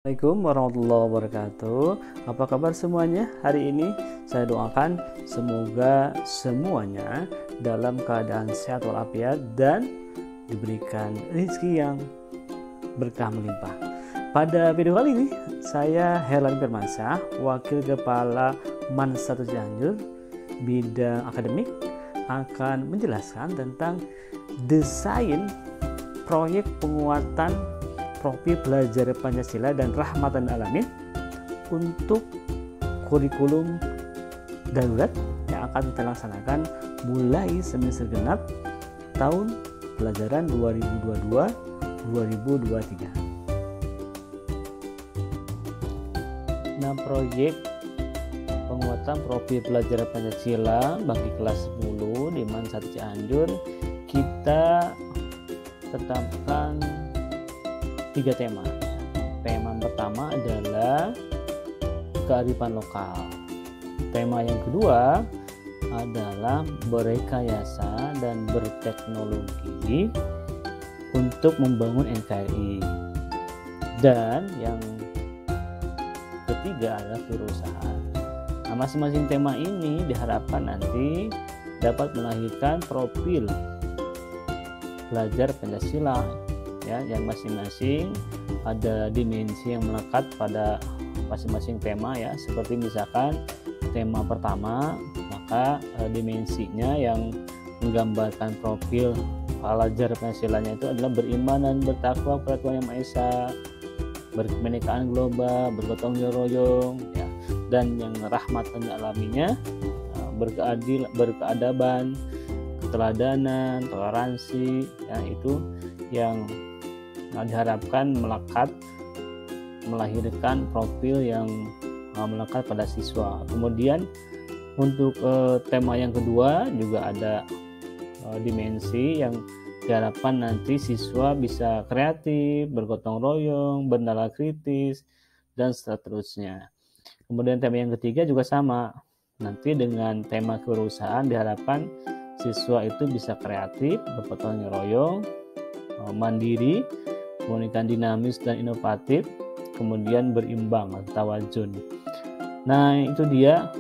Assalamualaikum warahmatullahi wabarakatuh. Apa kabar semuanya hari ini? Saya doakan semoga semuanya dalam keadaan sehat walafiat dan diberikan rezeki yang berkah melimpah. Pada video kali ini saya Herlan Firmansyah, Wakil Kepala MAN 1 Cianjur bidang akademik, akan menjelaskan tentang desain proyek penguatan profil pelajar Pancasila dan Rahmatan Alamin untuk kurikulum darurat yang akan kita laksanakan mulai semester genap tahun pelajaran 2022-2023. Nah, proyek penguatan profil pelajar Pancasila bagi kelas 10 di MAN 1 Cianjur kita tetapkan 3 tema. Tema pertama adalah kearifan lokal. Tema yang kedua adalah berrekayasa dan berteknologi untuk membangun NKRI. Dan yang ketiga adalah kewirausahaan. Nah, masing-masing tema ini diharapkan nanti dapat melahirkan profil pelajar Pancasila ya, yang masing-masing ada dimensi yang melekat pada masing-masing tema ya. Seperti misalkan tema pertama, maka dimensinya yang menggambarkan profil pelajar Pancasilanya itu adalah beriman dan bertakwa kepada Tuhan Yang Maha Esa, berkebinekaan global, bergotong royong ya. Dan yang rahmatan alaminya berkeadaban, keteladanan, toleransi ya, itu yang diharapkan melekat melahirkan profil yang melekat pada siswa. Kemudian untuk tema yang kedua juga ada dimensi yang diharapkan nanti siswa bisa kreatif, bergotong royong, bernalar kritis, dan seterusnya. Kemudian tema yang ketiga juga sama. Nanti dengan tema kewirausahaan diharapkan siswa itu bisa kreatif, bergotong royong, mandiri, kemudian dinamis dan inovatif, kemudian berimbang atau tawazun. Nah, itu dia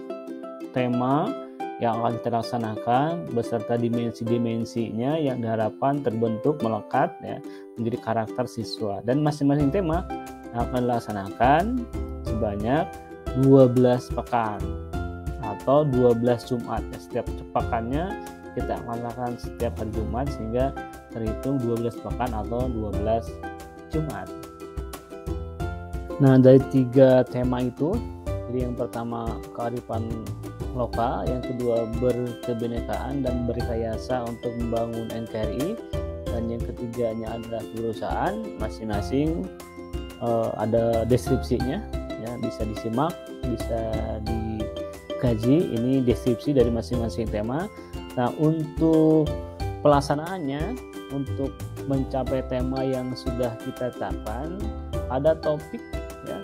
tema yang akan kita laksanakan beserta dimensi-dimensinya yang diharapkan terbentuk melekat ya, menjadi karakter siswa. Dan masing-masing tema akan dilaksanakan sebanyak 12 pekan atau 12 Jumat ya. Setiap pekannya kita akan lakukan setiap hari Jumat sehingga terhitung 12 pekan atau 12 Jumat. Nah, dari 3 tema itu, jadi yang pertama kearifan lokal, yang kedua berkebinekaan dan berrekayasa untuk membangun NKRI, dan yang ketiganya adalah kewirausahaan. Masing-masing ada deskripsinya ya, bisa disimak, bisa dikaji. Ini deskripsi dari masing-masing tema. Nah, untuk pelaksanaannya, untuk mencapai tema yang sudah kita tetapkan, ada topik ya,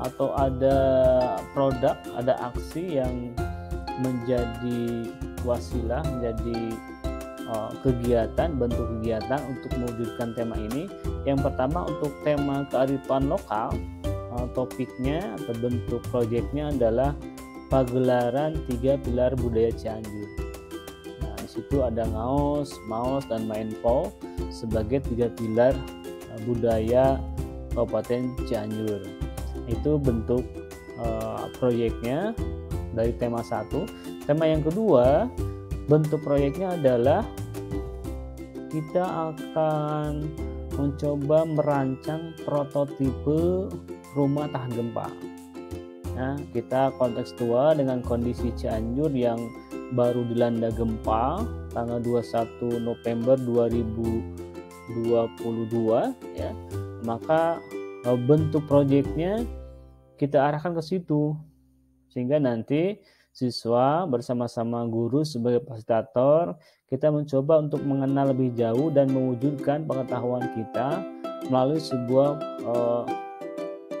atau ada produk, ada aksi yang menjadi wasilah, menjadi kegiatan, bentuk kegiatan untuk mewujudkan tema ini. Yang pertama untuk tema kearifan lokal, topiknya atau bentuk proyeknya adalah pagelaran 3 pilar budaya Cianjur. Itu ada ngaos, maos, dan mainpo sebagai 3 pilar budaya Kabupaten Cianjur. Itu bentuk proyeknya dari tema 1. Tema yang kedua, bentuk proyeknya adalah kita akan mencoba merancang prototipe rumah tahan gempa. Nah, kita kontekstual dengan kondisi Cianjur yang baru dilanda gempa tanggal 21 November 2022 ya. Maka bentuk proyeknya kita arahkan ke situ sehingga nanti siswa bersama-sama guru sebagai fasilitator kita mencoba untuk mengenal lebih jauh dan mewujudkan pengetahuan kita melalui sebuah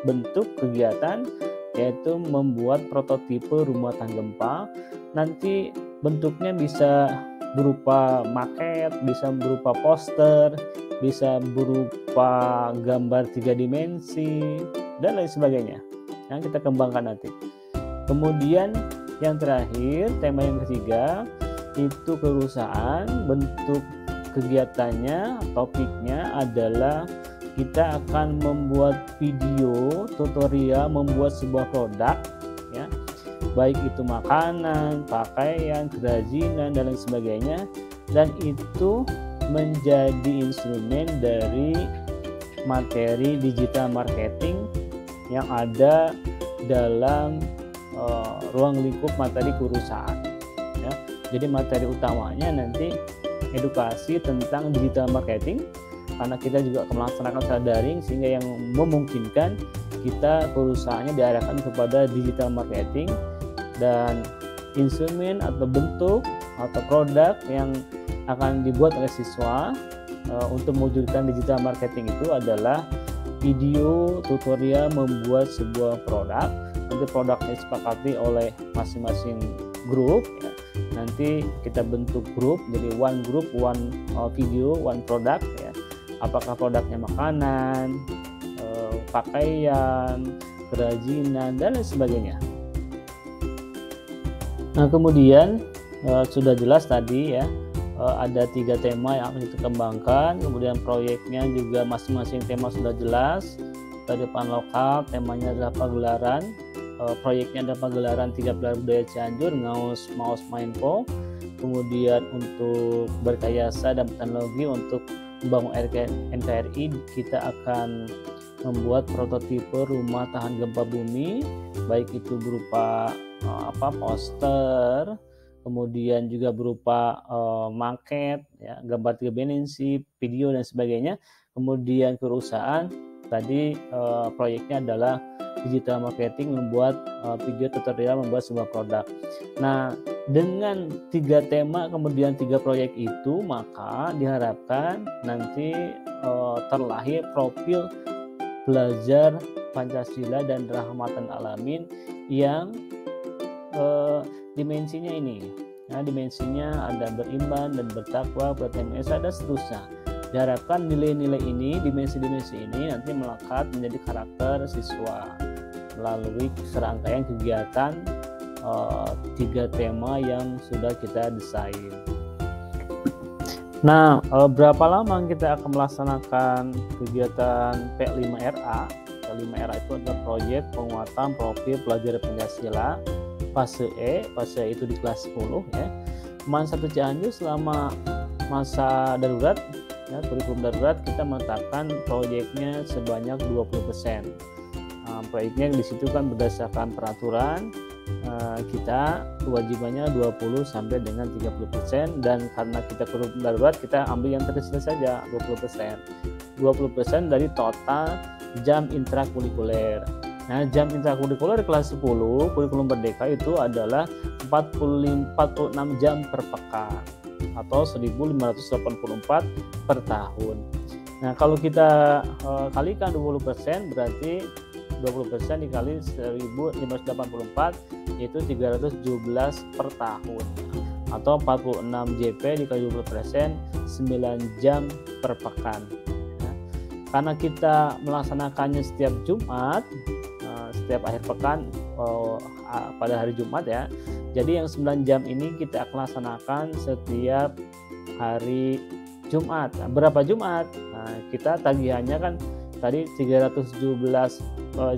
bentuk kegiatan, yaitu membuat prototipe rumah tahan gempa. Nanti bentuknya bisa berupa maket, bisa berupa poster, bisa berupa gambar 3 dimensi, dan lain sebagainya yang kita kembangkan nanti. Kemudian yang terakhir, tema yang ketiga itu perusahaan. Bentuk kegiatannya, topiknya adalah kita akan membuat video tutorial membuat sebuah produk, ya, baik itu makanan, pakaian, kerajinan dan lain sebagainya, dan itu menjadi instrumen dari materi digital marketing yang ada dalam ruang lingkup materi perusahaan, ya. Jadi materi utamanya nanti edukasi tentang digital marketing, karena kita juga akan melaksanakan secara daring, sehingga yang memungkinkan kita perusahaannya diarahkan kepada digital marketing, dan instrumen atau bentuk atau produk yang akan dibuat oleh siswa untuk mewujudkan digital marketing itu adalah video tutorial membuat sebuah produk. Nanti produknya disepakati oleh masing-masing grup, ya. Nanti kita bentuk grup, jadi one group, one video, one product, ya. Apakah produknya makanan, pakaian, kerajinan dan lain sebagainya. Nah, kemudian sudah jelas tadi, ya, ada 3 tema yang akan kita kembangkan. Kemudian proyeknya juga masing-masing tema sudah jelas. Kehidupan lokal, temanya adalah pagelaran. Proyeknya adalah pagelaran 3 Pilar Budaya Cianjur, Ngaus, Maos, Mainpo. Kemudian untuk berkayasa dan teknologi untuk membangun NKRI, kita akan membuat prototipe rumah tahan gempa bumi, baik itu berupa poster, kemudian juga berupa maket, ya, gambar 3 dimensi, video dan sebagainya. Kemudian perusahaan tadi proyeknya adalah digital marketing, membuat video tutorial membuat sebuah produk. Nah, dengan 3 tema kemudian 3 proyek itu, maka diharapkan nanti terlahir profil pelajar Pancasila dan Rahmatan Alamin yang dimensinya ini. Nah, dimensinya ada beriman dan bertakwa, bertakwa dan seterusnya. Diharapkan nilai-nilai ini, dimensi-dimensi ini nanti melekat menjadi karakter siswa melalui serangkaian kegiatan 3 tema yang sudah kita desain. Nah, berapa lama kita akan melaksanakan kegiatan P5RA? P5RA itu adalah proyek penguatan profil pelajar Pancasila fase E. Fase E itu di kelas 10, ya. MAN 1 Cianjur selama masa darurat, ya, kurikulum darurat, kita menetapkan proyeknya sebanyak 20%. Proyeknya di situ kan berdasarkan peraturan kita kewajibannya 20 sampai dengan 30%, dan karena kita kurikulum darurat kita ambil yang terkecil saja 20%. 20% dari total jam intrakurikuler. Nah, jam intrakurikuler kelas 10 kurikulum Merdeka itu adalah 46 jam per pekan atau 1584 per tahun. Nah, kalau kita kalikan 20%, berarti 20% dikali 1584 yaitu 317 per tahun, atau 46 JP dikali 20%, 9 jam per pekan. Nah, karena kita melaksanakannya setiap Jumat, setiap akhir pekan pada hari Jumat, ya. Jadi yang 9 jam ini kita akan laksanakan setiap hari Jumat. Nah, berapa Jumat? Nah, kita tagihannya kan tadi 317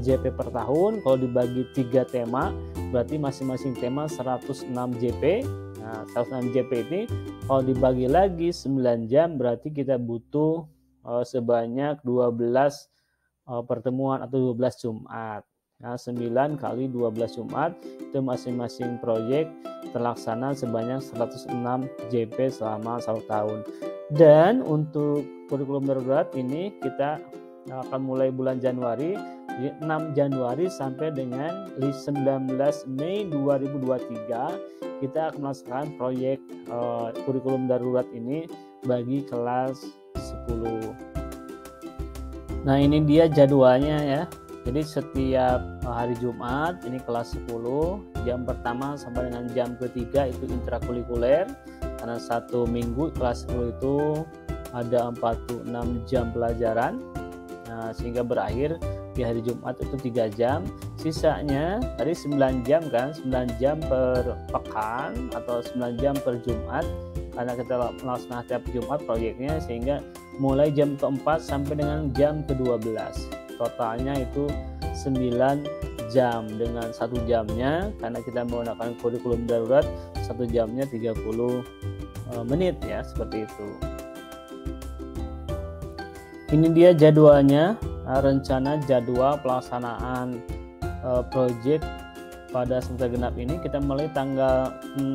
JP per tahun. Kalau dibagi 3 tema, berarti masing-masing tema 106 JP. Nah, 106 JP ini kalau dibagi lagi 9 jam, berarti kita butuh sebanyak 12 pertemuan atau 12 Jumat. Nah, 9 kali 12 Jumat itu masing-masing proyek terlaksana sebanyak 106 JP selama 1 tahun. Dan untuk kurikulum darurat ini kita akan mulai bulan Januari, 6 Januari sampai dengan 19 Mei 2023 kita akan melaksanakan proyek kurikulum darurat ini bagi kelas 10. Nah, ini dia jadwalnya, ya. Jadi setiap hari Jumat ini kelas 10, jam pertama sampai dengan jam ketiga itu intrakurikuler, karena 1 minggu kelas 10 itu ada 46 jam pelajaran. Nah, sehingga berakhir di hari Jumat itu 3 jam, sisanya tadi 9 jam kan, 9 jam per pekan atau 9 jam per Jumat, karena kita melaksanakan tiap Jumat proyeknya, sehingga mulai jam keempat sampai dengan jam ke-12 totalnya itu 9 jam, dengan 1 jamnya karena kita menggunakan kurikulum darurat 1 jamnya 30 menit ya, seperti itu. Ini dia jadwalnya, rencana jadwal pelaksanaan proyek pada semester genap ini. Kita mulai tanggal 6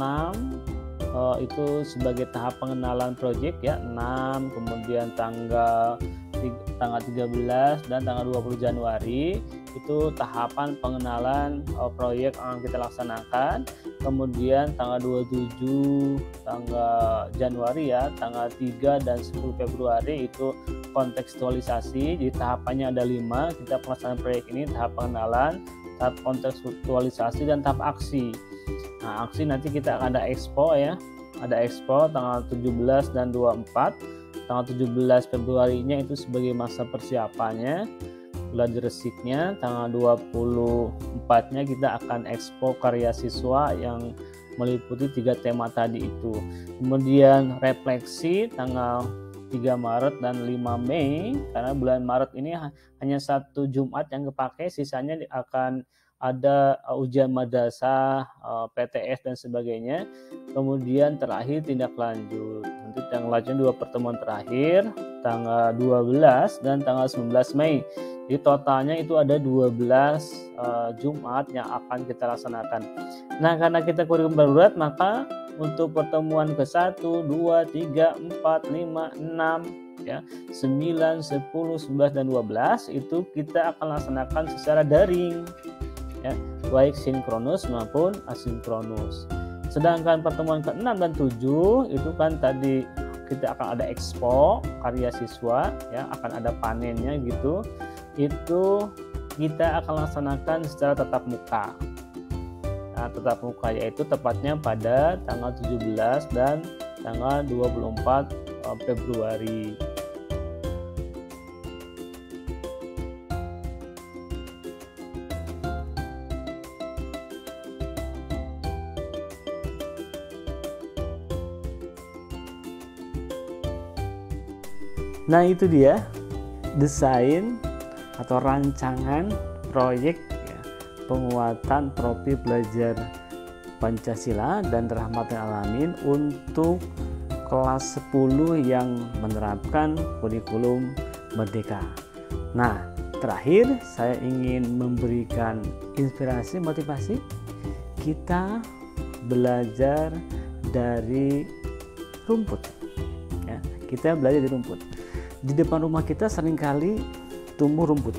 itu sebagai tahap pengenalan proyek ya, 6, kemudian tanggal 13 dan tanggal 20 Januari itu tahapan pengenalan proyek yang kita laksanakan. Kemudian tanggal 27 tanggal Januari ya, tanggal 3 dan 10 Februari itu kontekstualisasi. Jadi tahapannya ada 5, kita pelaksanaan proyek ini: tahap pengenalan, tahap kontekstualisasi, dan tahap aksi. Nah, aksi nanti kita akan ada expo ya, ada expo tanggal 17 dan 24. Tanggal 17 Februarinya itu sebagai masa persiapannya, gladi resiknya. Tanggal 24-nya kita akan expo karya siswa yang meliputi 3 tema tadi itu. Kemudian refleksi tanggal 3 Maret dan 5 Mei, karena bulan Maret ini hanya 1 Jumat yang kepake, sisanya akan ada ujian madrasah, PTS dan sebagainya. Kemudian terakhir tindak lanjut. Nanti tindak lanjutnya 2 pertemuan terakhir tanggal 12 dan tanggal 19 Mei. Jadi totalnya itu ada 12 Jumat yang akan kita laksanakan. Nah, karena kita kurikulum darurat, maka untuk pertemuan ke-1, 2, 3, 4, 5, 6 ya, 9, 10, 11 dan 12 itu kita akan laksanakan secara daring ya, baik sinkronus maupun asinkronus. Sedangkan pertemuan ke-6 dan 7 itu kan tadi kita akan ada expo karya siswa ya, akan ada panennya gitu. Itu kita akan laksanakan secara tatap muka. Nah, tatap muka yaitu tepatnya pada tanggal 17 dan tanggal 24 Februari. Nah, itu dia desain atau rancangan proyek ya, penguatan profil belajar Pancasila dan rahmatan alamin untuk kelas 10 yang menerapkan kurikulum Merdeka. Nah, terakhir saya ingin memberikan inspirasi, motivasi kita belajar dari rumput ya, kita belajar dari rumput. Di depan rumah kita seringkali tumbuh rumput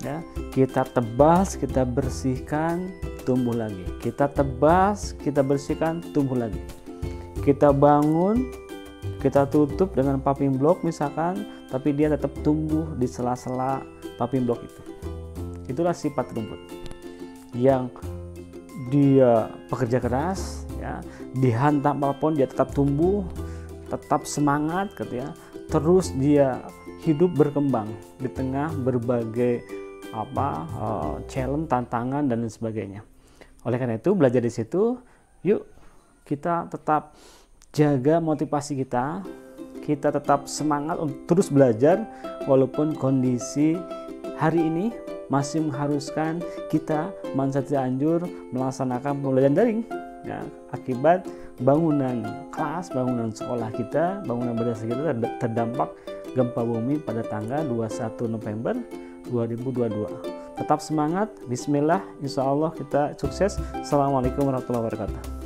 ya, kita tebas, kita bersihkan, tumbuh lagi, kita tebas, kita bersihkan, tumbuh lagi. Kita bangun, kita tutup dengan paving block misalkan, tapi dia tetap tumbuh di sela-sela paving block itu. Itulah sifat rumput yang dia pekerja keras ya, dihantam apapun dia tetap tumbuh, tetap semangat gitu ya. Terus dia hidup berkembang di tengah berbagai challenge, tantangan dan lain sebagainya. Oleh karena itu belajar di situ, yuk kita tetap jaga motivasi kita, kita tetap semangat untuk terus belajar walaupun kondisi hari ini masih mengharuskan kita Mansa Cianjur melaksanakan pembelajaran daring ya, akibat bangunan kelas, bangunan sekolah kita, bangunan madrasah kita terdampak gempa bumi pada tanggal 21 November 2022. Tetap semangat, bismillah, insya Allah kita sukses. Assalamualaikum warahmatullahi wabarakatuh.